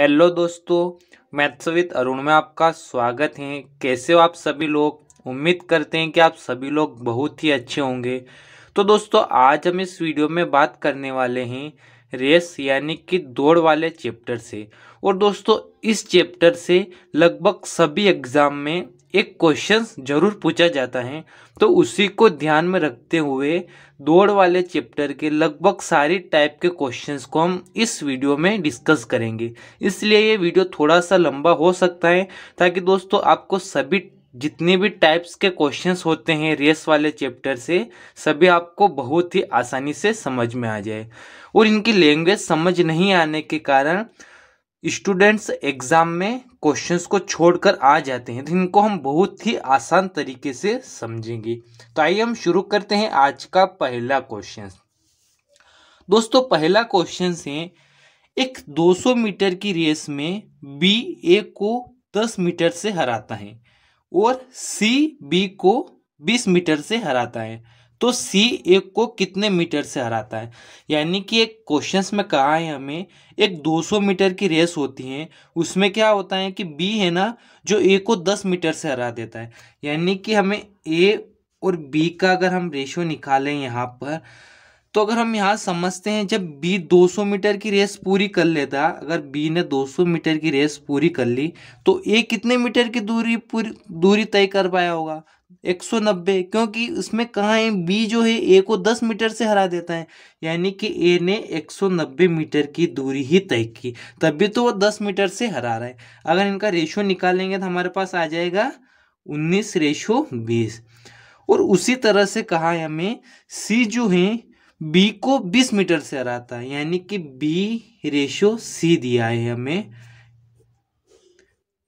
Hello दोस्तों, maths with Arun में आपका स्वागत है। कैसे हो आप सभी लोग? उम्मीद करते हैं कि आप सभी लोग बहुत ही अच्छे होंगे। तो दोस्तों, आज हम इस वीडियो में बात करने वाले हैं रेस यानी कि दौड़ वाले चैप्टर से। और दोस्तों, इस चैप्टर से लगभग सभी एग्जाम में एक क्वेश्चन जरूर पूछा जाता है, तो उसी को ध्यान में रखते हुए दौड़ वाले चैप्टर के लगभग सारी टाइप के क्वेश्चंस को हम इस वीडियो में डिस्कस करेंगे। इसलिए ये वीडियो थोड़ा सा लंबा हो सकता है, ताकि दोस्तों आपको सभी जितने भी टाइप्स के क्वेश्चंस होते हैं रेस वाले चैप्टर से, सभी आपको बहुत ही आसानी से समझ में आ जाए। और इनकी लैंग्वेज समझ नहीं आने के कारण स्टूडेंट्स एग्जाम में क्वेश्चंस को छोड़कर आ जाते हैं, तो इनको हम बहुत ही आसान तरीके से समझेंगे। तो आइए हम शुरू करते हैं आज का पहला क्वेश्चन। दोस्तों, पहला क्वेश्चन है, एक 200 मीटर की रेस में बी ए को 10 मीटर से हराता है और सी बी को 20 मीटर से हराता है, तो सी ए को कितने मीटर से हराता है? यानी कि एक क्वेश्चंस में कहा है हमें एक 200 मीटर की रेस होती है, उसमें क्या होता है कि बी है ना, जो ए को 10 मीटर से हरा देता है। यानी कि हमें ए और बी का अगर हम रेशियो निकालें यहाँ पर, तो अगर हम यहाँ समझते हैं, जब बी 200 मीटर की रेस पूरी कर लेता, अगर बी ने 200 मीटर की रेस पूरी कर ली, तो ए कितने मीटर की दूरी तय कर पाया होगा? 190, क्योंकि उसमें कहाँ है, बी जो है ए को 10 मीटर से हरा देता है। यानी कि ए ने 190 मीटर की दूरी ही तय की, तभी तो वो 10 मीटर से हरा रहा है। अगर इनका रेशियो निकालेंगे तो हमारे पास आ जाएगा 19:20। और उसी तरह से कहा है हमें सी जो है बी को 20 मीटर से हराता है, यानी कि B/C दिया है हमें।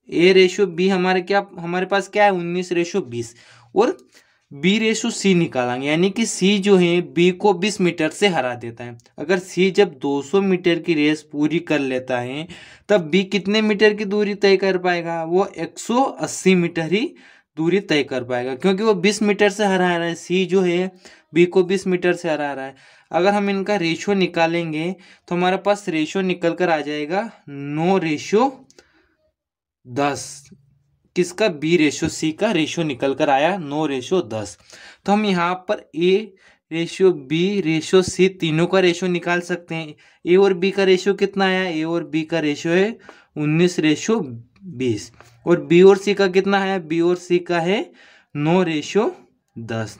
A/B हमारे पास क्या है, 19:20। और B/C निकालेंगे, यानी कि C जो है B को 20 मीटर से हरा देता है। अगर C जब 200 मीटर की रेस पूरी कर लेता है, तब B कितने मीटर की दूरी तय कर पाएगा? वो 180 मीटर ही दूरी तय कर पाएगा, क्योंकि वो 20 मीटर से हरा रहा है। C जो है B को 20 मीटर से हरा रहा है। अगर हम इनका रेशियो निकालेंगे तो हमारे पास रेशियो निकल कर आ जाएगा 9:10। किसका? B/C का रेशियो निकल कर आया 9:10। तो हम यहाँ पर A/B/C तीनों का रेशियो निकाल सकते हैं। ए और बी का रेशियो कितना आया? ए और बी का रेशियो है 19:20। और बी और सी का कितना है? बी और सी का है 9:10।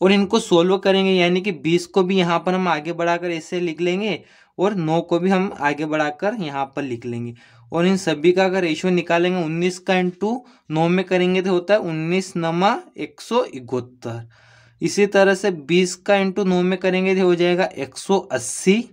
और इनको सोल्व करेंगे, यानी कि 20 को भी यहाँ पर हम आगे बढ़ाकर ऐसे लिख लेंगे और 9 को भी हम आगे बढ़ाकर यहाँ पर लिख लेंगे। और इन सभी का अगर रेशियो निकालेंगे, 19 का इंटू 9 में करेंगे तो होता है 19×9 = 172। इसी तरह से 20 का इंटू 9 में करेंगे तो हो जाएगा 180।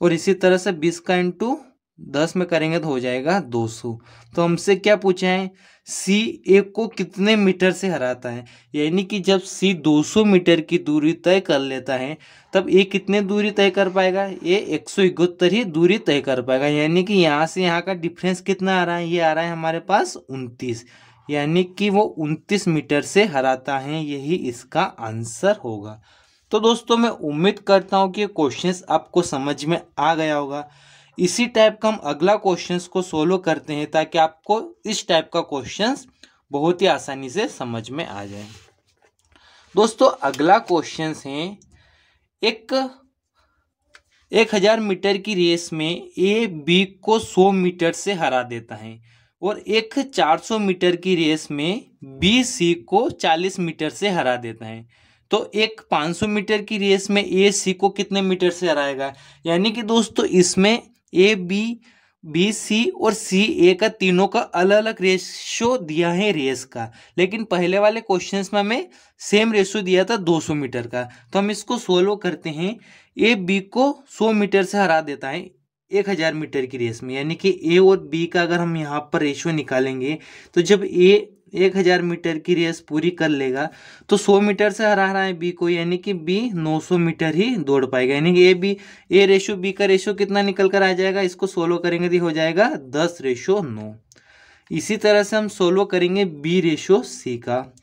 और इसी तरह से 20 का इंटू 10 में करेंगे तो हो जाएगा 200। तो हमसे क्या पूछा है? सी ए को कितने मीटर से हराता है? यानी कि जब सी 200 मीटर की दूरी तय कर लेता है, तब ए कितने दूरी तय कर पाएगा? ये 171 ही दूरी तय कर पाएगा। यानी कि यहाँ से यहाँ का डिफरेंस कितना आ रहा है? ये आ रहा है हमारे पास 29। यानी कि वो 29 मीटर से हराता है, यही इसका आंसर होगा। तो दोस्तों, मैं उम्मीद करता हूँ कि ये क्वेश्चंस आपको समझ में आ गया होगा। इसी टाइप का हम अगला क्वेश्चंस को सोल्व करते हैं, ताकि आपको इस टाइप का क्वेश्चंस बहुत ही आसानी से समझ में आ जाए। दोस्तों, अगला क्वेश्चंस है, एक 1000 मीटर की रेस में ए बी को 100 मीटर से हरा देता है, और एक 400 मीटर की रेस में बी सी को 40 मीटर से हरा देता है। तो एक 500 मीटर की रेस में ए सी को कितने मीटर से हराएगा? यानी कि दोस्तों, इसमें बी सी और सी ए का तीनों का अलग अलग रेशियो दिया है रेस का, लेकिन पहले वाले क्वेश्चंस में हमें सेम रेशियो दिया था 200 मीटर का। तो हम इसको सोल्व करते हैं। ए बी को 100 मीटर से हरा देता है 1000 मीटर की रेस में, यानी कि ए और बी का अगर हम यहाँ पर रेशियो निकालेंगे, तो जब ए 1000 मीटर की रेस पूरी कर लेगा, तो 100 मीटर से हरा रहा है बी को, यानी कि बी 900 मीटर ही दौड़ पाएगा। यानी कि ए रेशियो बी का रेशियो कितना निकल कर आ जाएगा? इसको सोल्व करेंगे तो हो जाएगा 10:9। इसी तरह से हम सोल्व करेंगे B/C का।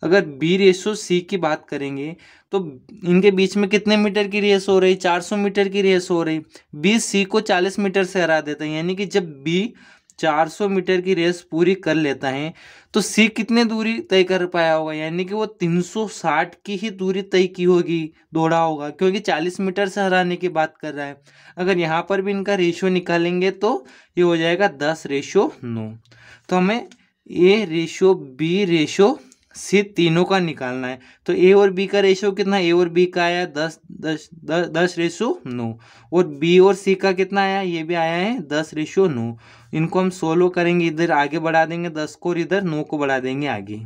अगर B/C की बात करेंगे तो इनके बीच में कितने मीटर की रेस हो रही, 400 मीटर की रेस हो रही। B/C को 40 मीटर से हरा देता है, यानी कि जब B 400 मीटर की रेस पूरी कर लेता है तो C कितने दूरी तय कर पाया होगा, यानी कि वो 360 की ही दूरी तय की होगी, दौड़ा होगा, क्योंकि 40 मीटर से हराने की बात कर रहा है। अगर यहाँ पर भी इनका रेशियो निकालेंगे तो ये हो जाएगा 10:9। तो हमें A/B/C तीनों का निकालना है। तो ए और बी का रेशियो कितना, ए और बी का आया 10:9 और बी और सी का कितना आया, ये भी आया है 10:9। इनको हम सोल्व करेंगे, इधर आगे बढ़ा देंगे 10 को और इधर 9 को बढ़ा देंगे आगे,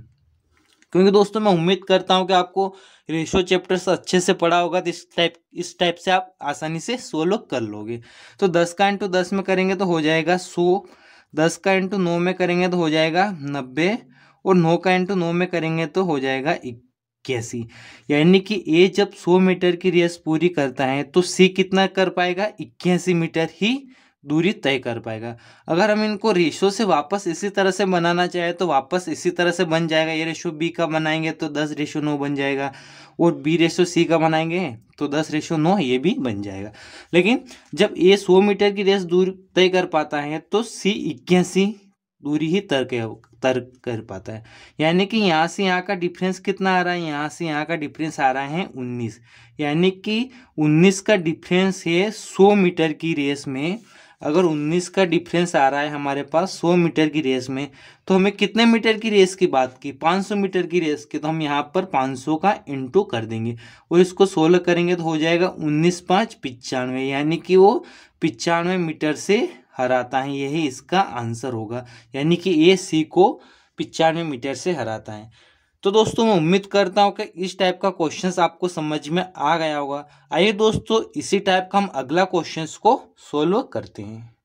क्योंकि दोस्तों मैं उम्मीद करता हूँ कि आपको रेशियो चैप्टर्स अच्छे से पढ़ा होगा, तो इस टाइप से आप आसानी से सोल्व कर लोगे। तो 10 का इंटू 10 में करेंगे तो हो जाएगा 100, 10 का इंटू 9 में करेंगे तो हो जाएगा 90 और 9 का इंटू 9 में करेंगे तो हो जाएगा 81। यानी कि ए जब 100 मीटर की रेस पूरी करता है तो सी कितना कर पाएगा, 81 मीटर ही दूरी तय कर पाएगा। अगर हम इनको रेशो से वापस इसी तरह से बनाना चाहे तो वापस इसी तरह से बन जाएगा। ये रेशो बी का बनाएंगे तो 10:9 बन जाएगा और B/C का बनाएंगे तो 10:9 ये भी बन जाएगा। लेकिन जब ए 100 मीटर की रेस दूर तय कर पाता है तो सी 81 दूरी ही तय कर पाता है। यानी कि यहाँ से यहाँ का डिफरेंस कितना आ रहा है, यहाँ से यहाँ का डिफरेंस आ रहा है 19। यानी कि 19 का डिफरेंस है 100 मीटर की रेस में। अगर 19 का डिफरेंस आ रहा है हमारे पास 100 मीटर की रेस में, तो हमें कितने मीटर की रेस की बात की, 500 मीटर की रेस की, तो हम यहाँ पर 500 का इंटू कर देंगे और इसको 16 करेंगे तो हो जाएगा 19×5 95, यानी कि वो 95 मीटर से हराता है। यही इसका आंसर होगा, यानी कि ए सी को 95 मीटर से हराता है। तो दोस्तों मैं उम्मीद करता हूँ कि इस टाइप का क्वेश्चंस आपको समझ में आ गया होगा। आइए दोस्तों इसी टाइप का हम अगला क्वेश्चंस को सोल्व करते हैं।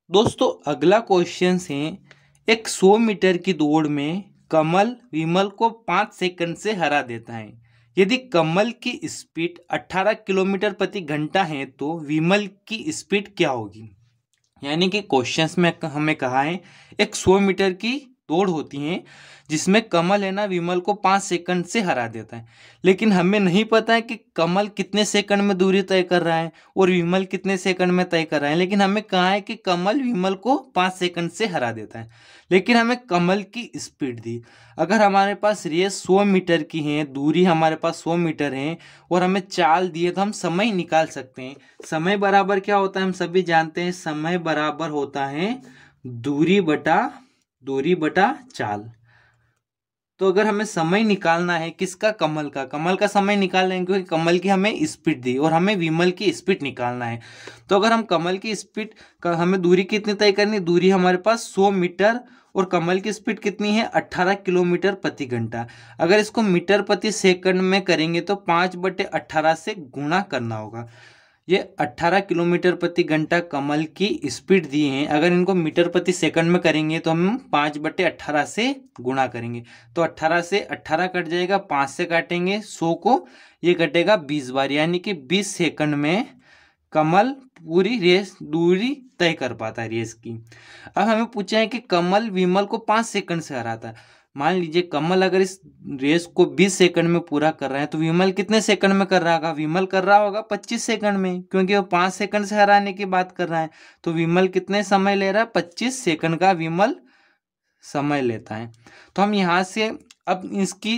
दोस्तों अगला क्वेश्चन है, एक 100 मीटर की दौड़ में कमल विमल को 5 सेकंड से हरा देता है। यदि कमल की स्पीड 18 किलोमीटर प्रति घंटा है तो विमल की स्पीड क्या होगी। यानी कि क्वेश्चंस में हमें कहा है एक 100 मीटर की दौड़ होती है जिसमें कमल है ना विमल को 5 सेकंड से हरा देता है, लेकिन हमें नहीं पता है कि कमल कितने सेकंड में दूरी तय कर रहा है और विमल कितने सेकंड में तय कर रहा है। लेकिन हमें कहा है कि कमल विमल को 5 सेकंड से हरा देता है, लेकिन हमें कमल की स्पीड दी। अगर हमारे पास रेस 100 मीटर की है, दूरी हमारे पास 100 मीटर है और हमें चाल दिए तो हम समय निकाल सकते हैं। समय बराबर क्या होता है हम सभी जानते हैं, समय बराबर होता है दूरी बटा चाल। तो अगर हमें समय निकालना है किसका, कमल का समय निकाल लेंगे, क्योंकि कमल की हमें स्पीड दी और हमें विमल की स्पीड निकालना है। तो अगर हम कमल की स्पीड का हमें दूरी कितनी तय करनी, दूरी हमारे पास 100 मीटर और कमल की स्पीड कितनी है 18 किलोमीटर प्रति घंटा। अगर इसको मीटर प्रति सेकंड में करेंगे तो 5/18 से गुणा करना होगा। ये 18 किलोमीटर प्रति घंटा कमल की स्पीड दी है। अगर इनको मीटर प्रति सेकंड में करेंगे तो हम 5/18 से गुणा करेंगे तो 18 से 18 कट जाएगा, 5 से काटेंगे 100 को, ये कटेगा 20 बार, यानी कि 20 सेकंड में कमल पूरी रेस दूरी तय कर पाता है रेस की। अब हमें पूछा है कि कमल विमल को 5 सेकंड से हराता है। मान लीजिए कमल अगर इस रेस को 20 सेकंड में पूरा कर रहा है तो विमल कितने सेकंड में कर रहा होगा, विमल कर रहा होगा 25 सेकंड में, क्योंकि वो 5 सेकंड से हराने की बात कर रहा है। तो विमल कितने समय ले रहा है, 25 सेकंड का विमल समय लेता है। तो हम यहाँ से अब इसकी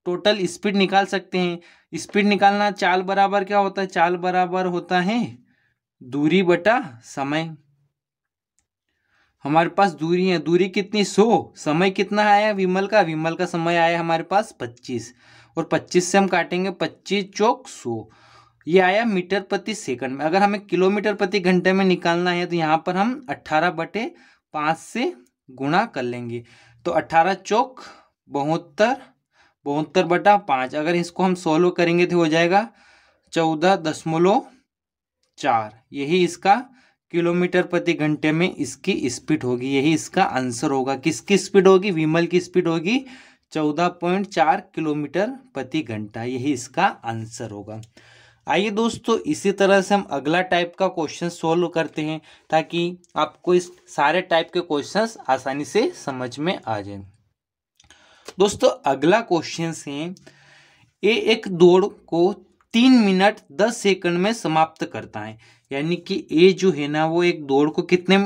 टोटल स्पीड निकाल सकते हैं। स्पीड निकालना, चाल बराबर क्या होता है, चाल बराबर होता है दूरी बटा समय। हमारे पास दूरी है, दूरी कितनी 100, समय कितना आया विमल का समय आया हमारे पास 25 और 25 से हम काटेंगे 25 चौक 100, ये आया मीटर प्रति सेकंड में। अगर हमें किलोमीटर प्रति घंटे में निकालना है तो यहाँ पर हम 18/5 से गुणा कर लेंगे तो 18 चौक 72, 72/5। अगर इसको हम सोल्व करेंगे तो हो जाएगा 14.4, यही इसका किलोमीटर प्रति घंटे में इसकी स्पीड होगी। यही इसका आंसर होगा। किसकी स्पीड होगी, विमल की स्पीड होगी 14.4 किलोमीटर प्रति घंटा, यही इसका आंसर होगा। आइए दोस्तों इसी तरह से हम अगला टाइप का क्वेश्चन सोल्व करते हैं ताकि आपको इस सारे टाइप के क्वेश्चंस आसानी से समझ में आ जाए। दोस्तों अगला क्वेश्चन है, ए एक दौड़ को 3 मिनट 10 सेकंड में समाप्त करता है। यानी कि ए जो है ना वो एक दौड़ को कितने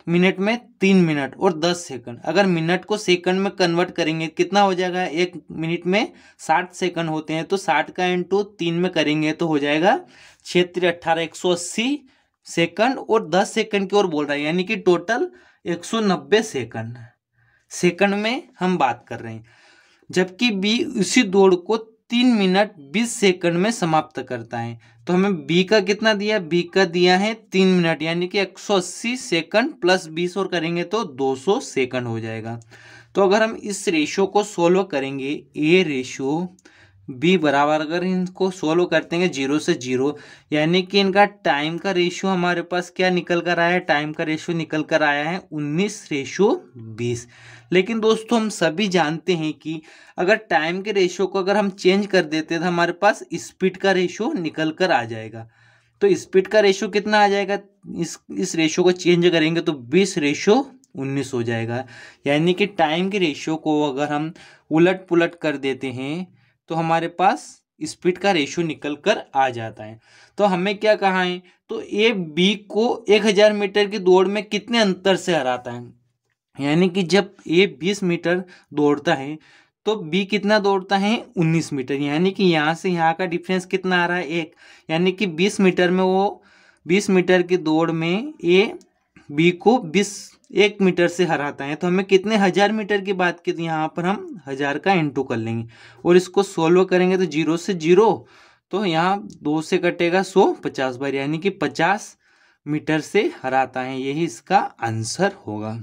मिनट में, 3 मिनट और 10 सेकंड। अगर मिनट को सेकंड में कन्वर्ट करेंगे कितना हो जाएगा, एक मिनट में 60 सेकंड होते हैं, तो 60 का इंटू 3 में करेंगे तो हो जाएगा 6 18 180 सेकंड और 10 सेकंड की ओर बोल रहा है, यानी कि टोटल 190 सेकंड में हम बात कर रहे हैं। जबकि बी उसी दौड़ को 3 मिनट 20 सेकंड में समाप्त करता है। तो हमें बी का कितना दिया, बी का दिया है 3 मिनट, यानी कि 180 सेकंड प्लस 20 और करेंगे तो 200 सेकंड हो जाएगा। तो अगर हम इस रेशो को सोल्व करेंगे, ए रेशो बी बराबर, अगर इनको सोल्व करते हैं 0 से 0, यानी कि इनका टाइम का रेशियो हमारे पास क्या निकल कर आया है, टाइम का रेशियो निकल कर आया है 19:20। लेकिन दोस्तों हम सभी जानते हैं कि अगर टाइम के रेशियो को अगर हम चेंज कर देते तो हमारे पास स्पीड का रेशियो निकल कर आ जाएगा। तो स्पीड का रेशियो कितना आ जाएगा, इस रेशियो को चेंज करेंगे तो 20:19 हो जाएगा। यानी कि टाइम के रेशियो को अगर हम उलट पुलट कर देते हैं तो हमारे पास स्पीड का रेशियो निकल कर आ जाता है। तो हमें क्या कहा है, तो ए बी को 1000 मीटर की दौड़ में कितने अंतर से हराता है। यानी कि जब ए 20 मीटर दौड़ता है तो बी कितना दौड़ता है, 19 मीटर। यानी कि यहाँ से यहाँ का डिफरेंस कितना आ रहा है, 1। यानी कि 20 मीटर में वो 20 मीटर की दौड़ में ए बी को 1 मीटर से हराता है। तो हमें कितने 1000 मीटर की बात की, तो यहाँ पर हम 1000 का इंटू कर लेंगे और इसको सोल्व करेंगे तो 0 से 0, तो यहाँ 2 से कटेगा 100 50 बार, यानी कि 50 मीटर से हराता है। यही इसका आंसर होगा।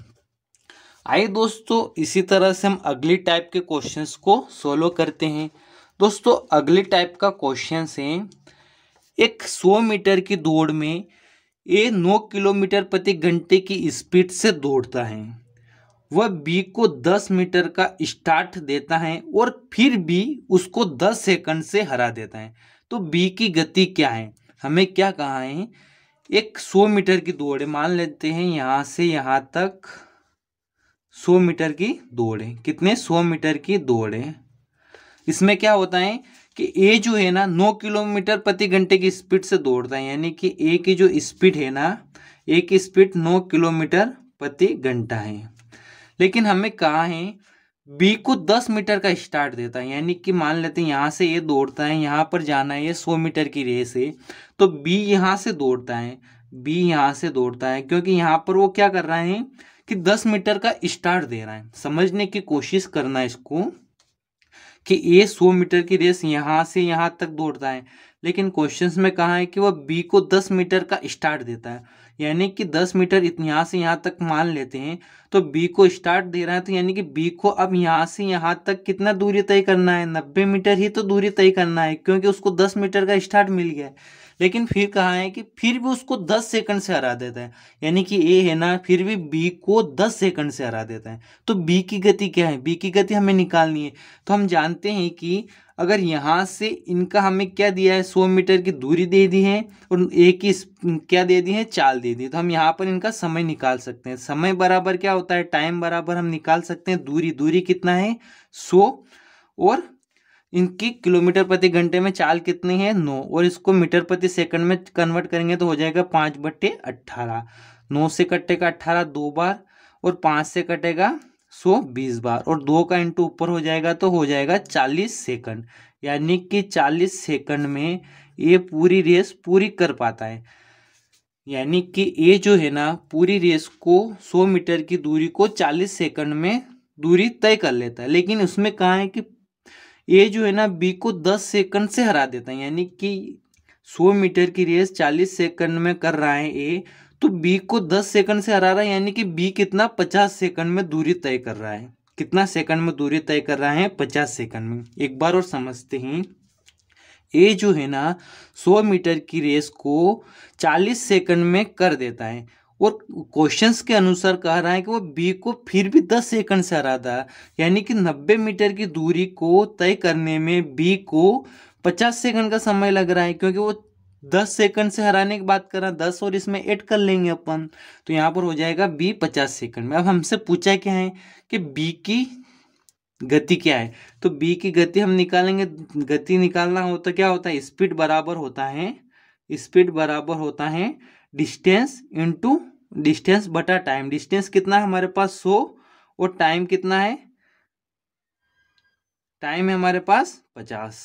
आइए दोस्तों इसी तरह से हम अगली टाइप के क्वेश्चंस को सोल्व करते हैं। दोस्तों अगली टाइप का क्वेश्चन है, एक 100 मीटर की दौड़ में ए 9 किलोमीटर प्रति घंटे की स्पीड से दौड़ता है। वह बी को 10 मीटर का स्टार्ट देता है और फिर भी उसको 10 सेकंड से हरा देता है। तो बी की गति क्या है, हमें क्या कहा है, एक 100 मीटर की दौड़ है, मान लेते हैं यहाँ से यहाँ तक 100 मीटर की दौड़ है। कितने, 100 मीटर की दौड़ है। इसमें क्या होता है कि ए जो है ना 9 किलोमीटर प्रति घंटे की स्पीड से दौड़ता है, यानी कि ए की जो स्पीड है ना, ए की स्पीड 9 किलोमीटर प्रति घंटा है। लेकिन हमें कहा है बी को 10 मीटर का स्टार्ट देता है, यानी कि मान लेते हैं यहाँ से ये दौड़ता है, यहाँ पर जाना है, ये 100 मीटर की रेस है, तो बी यहाँ से दौड़ता है, बी यहाँ से दौड़ता है, क्योंकि यहाँ पर वो क्या कर रहा है कि 10 मीटर का स्टार्ट दे रहा है। समझने की कोशिश करना इसको कि ये 100 मीटर की रेस यहाँ से यहाँ तक दौड़ता है, लेकिन क्वेश्चंस में कहा है कि वह बी को 10 मीटर का स्टार्ट देता है, यानी कि 10 मीटर यहाँ से यहाँ तक मान लेते हैं, तो बी को स्टार्ट दे रहा है, तो यानी कि बी को अब यहाँ से यहाँ तक कितना दूरी तय करना है, 90 मीटर ही तो दूरी तय करना है, क्योंकि उसको 10 मीटर का स्टार्ट मिल गया है। लेकिन फिर कहा है कि फिर भी उसको 10 सेकंड से हरा देता है, यानी कि ए है ना फिर भी बी को 10 सेकंड से हरा देता है। तो बी की गति क्या है, बी की गति हमें निकालनी है। तो हम जानते हैं कि अगर यहाँ से इनका हमें क्या दिया है, 100 मीटर की दूरी दे दी है और ए की क्या दे दी है, चाल दे दी, तो हम यहाँ पर इनका समय निकाल सकते हैं। समय बराबर क्या होता है, टाइम बराबर हम निकाल सकते हैं दूरी, दूरी कितना है 100, और इनकी किलोमीटर प्रति घंटे में चाल कितनी है 9, और इसको मीटर प्रति सेकंड में कन्वर्ट करेंगे तो हो जाएगा 5/18। 9 से कटेगा 18 2 बार, और 5 से कटेगा 120 बार, और 2 का इंटू ऊपर हो जाएगा तो हो जाएगा 40 सेकंड। यानी कि 40 सेकंड में ये पूरी रेस पूरी कर पाता है। यानी कि ये जो है ना पूरी रेस को 100 मीटर की दूरी को 40 सेकंड में दूरी तय कर लेता है। लेकिन उसमें कहा है कि ये जो है ना बी को 10 सेकंड से हरा देता है, यानी कि 100 मीटर की रेस 40 सेकंड में कर रहा है ए, तो बी को 10 सेकंड से हरा रहा है, यानी कि बी कितना 50 सेकंड में दूरी तय कर रहा है। कितना सेकंड में दूरी तय कर रहा है, 50 सेकंड में। एक बार और समझते हैं, ए जो है ना 100 मीटर की रेस को 40 सेकंड में कर देता है, और क्वेश्चंस के अनुसार कह रहा है कि वो बी को फिर भी 10 सेकंड से हरा था, यानी कि 90 मीटर की दूरी को तय करने में बी को 50 सेकंड का समय लग रहा है, क्योंकि वो 10 सेकंड से हराने की बात कर रहा है, 10 और इसमें ऐड कर लेंगे अपन, तो यहाँ पर हो जाएगा बी 50 सेकंड में। अब हमसे पूछा क्या है कि बी की गति क्या है, तो बी की गति हम निकालेंगे। गति निकालना हो तो क्या होता है, स्पीड बराबर होता है, स्पीड बराबर होता है डिस्टेंस इंटू डिस्टेंस बटा टाइम। डिस्टेंस कितना है हमारे पास 100 और टाइम कितना है, टाइम है हमारे पास 50।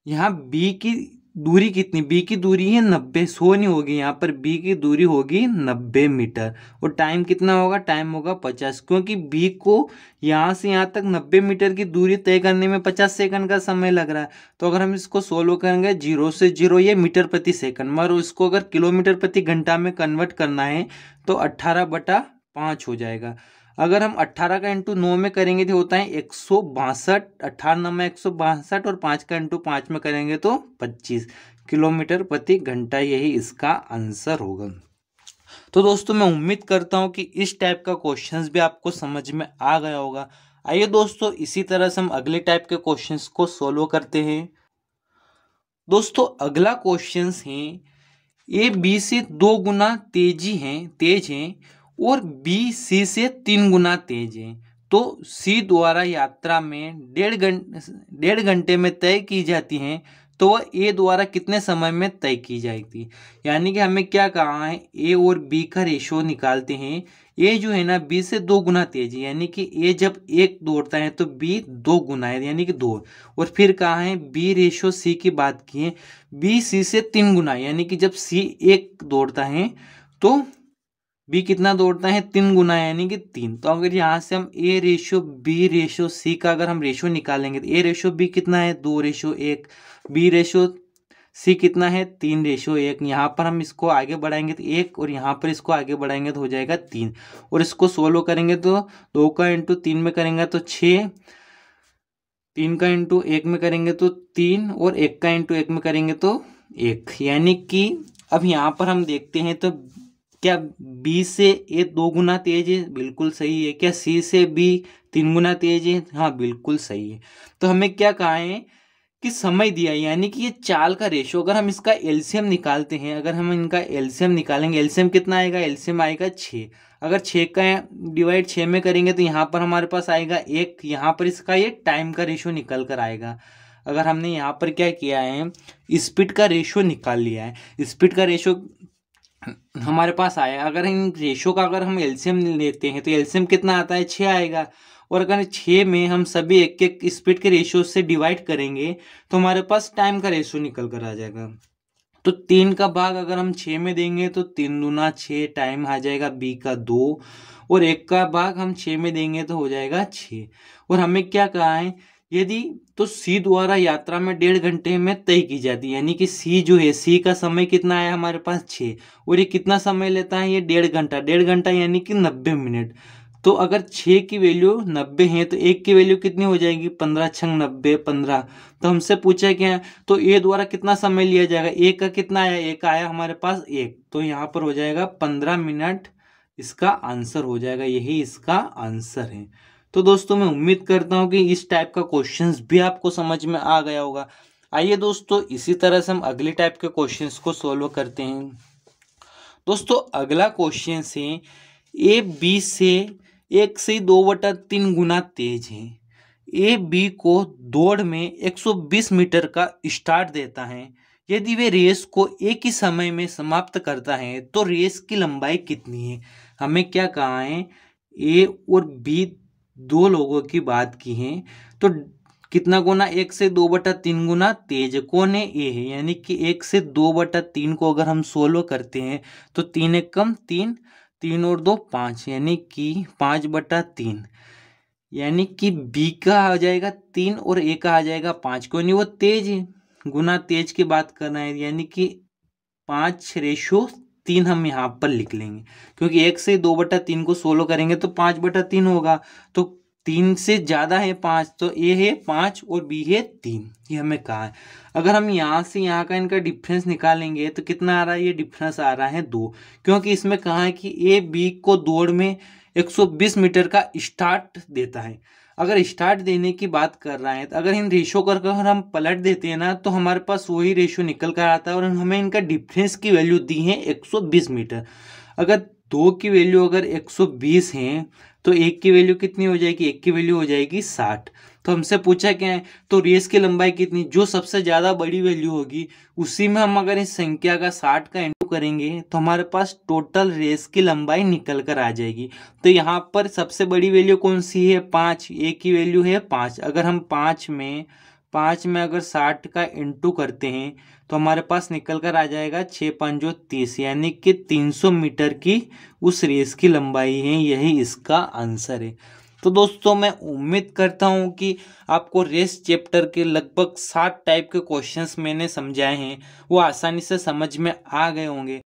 यहाँ बी की दूरी कितनी, बी की दूरी है 90, 100 नहीं होगी यहाँ पर, बी की दूरी होगी 90 मीटर और टाइम कितना होगा, टाइम होगा 50, क्योंकि बी को यहाँ से यहाँ तक 90 मीटर की दूरी तय करने में 50 सेकंड का समय लग रहा है। तो अगर हम इसको सोल्व करेंगे 0 से 0 ये मीटर प्रति सेकंड, मगर इसको अगर किलोमीटर प्रति घंटा में कन्वर्ट करना है तो 18/5 हो जाएगा। अगर हम 18 का इंटू 9 में करेंगे तो होता है 162, 18 में 162 और 5 का इंटू 5 में करेंगे तो 25 किलोमीटर प्रति घंटा, यही इसका आंसर होगा। तो दोस्तों मैं उम्मीद करता हूँ कि इस टाइप का क्वेश्चंस भी आपको समझ में आ गया होगा। आइए दोस्तों इसी तरह से हम अगले टाइप के क्वेश्चंस को सोल्व करते हैं। दोस्तों अगला क्वेश्चंस है, ए बी से 2 गुना तेज है और बी सी से 3 गुना तेज है, तो सी द्वारा यात्रा में 1.5 घंटे में तय की जाती है, तो वह ए द्वारा कितने समय में तय की जाएगी। यानी कि हमें क्या कहा है, ए और बी का रेशो निकालते हैं। ए जो है ना बी से 2 गुना तेज है, यानी कि ए जब 1 दौड़ता है तो बी 2 गुना है, यानी कि 2। और फिर कहा है बी रेशो सी की बात की है, बी सी से 3 गुना, यानी कि जब सी 1 दौड़ता है तो बी कितना दौड़ता है, 3 गुना, यानी कि 3। तो अगर यहाँ से हम ए रेशो बी रेशो सी का अगर हम रेशो निकालेंगे तो ए रेशो बी कितना है, 2:1, बी रेशो सी कितना है, 3:1। यहाँ पर हम इसको आगे बढ़ाएंगे तो 1 और यहाँ पर इसको आगे बढ़ाएंगे तो हो जाएगा 3, और इसको सोल्व करेंगे तो 2 का इंटू 3 में करेंगे तो 6, 3 का इंटू 1 में करेंगे तो 3 और 1 का इंटू 1 में करेंगे तो 1। यानी कि अब यहाँ पर हम देखते हैं तो क्या बी से ए 2 गुना तेज है, बिल्कुल सही है। क्या सी से बी 3 गुना तेज है, हाँ बिल्कुल सही है। तो हमें क्या कहा है कि समय दिया है, यानी कि ये चाल का रेशो, अगर हम इसका एलसीएम निकालते हैं, अगर हम इनका एलसीएम निकालेंगे, एलसीएम कितना आएगा, एलसीएम आएगा 6। अगर 6 का डिवाइड 6 में करेंगे तो यहाँ पर हमारे पास आएगा 1, यहाँ पर इसका ये टाइम का रेशो निकल कर आएगा। अगर हमने यहाँ पर क्या किया है, स्पीड का रेशो निकाल लिया है, स्पीड का रेशो हमारे पास आया। अगर इन रेशो का अगर हम एलसीएम लेते हैं तो एलसीएम कितना आता है, 6 आएगा। और अगर 6 में हम सभी एक एक स्पीड के रेशियो से डिवाइड करेंगे तो हमारे पास टाइम का रेशियो निकल कर आ जाएगा। तो 3 का भाग अगर हम 6 में देंगे तो 3 दूना 6, टाइम आ जाएगा बी का 2, और 1 का भाग हम 6 में देंगे तो हो जाएगा 6। और हमें क्या कहा है, यदि तो सी द्वारा यात्रा में 1.5 घंटे में तय की जाती है, यानी कि सी जो है, सी का समय कितना है हमारे पास 6, और ये कितना समय लेता है, ये 1.5 घंटा, 1.5 घंटा यानी कि 90 मिनट। तो अगर 6 की वैल्यू 90 है तो 1 की वैल्यू कितनी हो जाएगी, 15 छंग 90, 15। तो हमसे पूछा क्या है, तो ए द्वारा कितना समय लिया जाएगा, ए का कितना आया, ए का आया हमारे पास 1, तो यहाँ पर हो जाएगा 15 मिनट, इसका आंसर हो जाएगा, यही इसका आंसर है। तो दोस्तों मैं उम्मीद करता हूँ कि इस टाइप का क्वेश्चंस भी आपको समझ में आ गया होगा। आइए दोस्तों इसी तरह से हम अगले टाइप के क्वेश्चंस को सोल्व करते हैं। दोस्तों अगला क्वेश्चन है, ए बी से 1 से 2/3 गुना तेज है। ए बी को दौड़ में 120 मीटर का स्टार्ट देता है। यदि वे रेस को एक ही समय में समाप्त करता है तो रेस की लंबाई कितनी है। हमें क्या कहा है, ए और बी 2 लोगों की बात की है, तो कितना गुना, 1 से 2/3 गुना तेज कौन है, ए है। यानी कि 1 से 2/3 को अगर हम सोल्व करते हैं तो 3 एक कम 3, 3 और 2 5, यानी कि 5/3, यानी कि बी का आ जाएगा 3 और ए का आ जाएगा 5। क्यों नहीं, वो तेज है, गुना तेज की बात करना है, यानी कि 5:3 हम यहाँ पर लिख लेंगे, क्योंकि 1 से 2/3 को सोल्व करेंगे तो 5/3 होगा, तो 3 से ज़्यादा है 5, तो ए है 5 और बी है 3, ये हमें कहा है। अगर हम यहाँ से यहाँ का इनका डिफरेंस निकालेंगे तो कितना आ रहा है, ये डिफरेंस आ रहा है 2, क्योंकि इसमें कहा है कि ए बी को दौड़ में 120 मीटर का स्टार्ट देता है। अगर स्टार्ट देने की बात कर रहा है तो अगर इन रेशो कर अगर हम पलट देते हैं ना तो हमारे पास वही रेशो निकल कर आता है, और हमें इनका डिफरेंस की वैल्यू दी है 120 मीटर। अगर 2 की वैल्यू अगर 120 है तो 1 की वैल्यू कितनी हो जाएगी, 1 की वैल्यू हो जाएगी 60। तो हमसे पूछा क्या है, तो रेस की लंबाई कितनी, जो सबसे ज़्यादा बड़ी वैल्यू होगी उसी में हम अगर इस संख्या का 60 का इंटू करेंगे तो हमारे पास टोटल रेस की लंबाई निकल कर आ जाएगी। तो यहाँ पर सबसे बड़ी वैल्यू कौन सी है, 5, ए की वैल्यू है 5। अगर हम 5 में अगर 60 का इंटू करते हैं तो हमारे पास निकल कर आ जाएगा 6 5 जो 30, यानी कि 300 मीटर की उस रेस की लंबाई है। यही इसका आंसर है। तो दोस्तों मैं उम्मीद करता हूँ कि आपको रेस चैप्टर के लगभग 7 टाइप के क्वेश्चंस मैंने समझाए हैं वो आसानी से समझ में आ गए होंगे।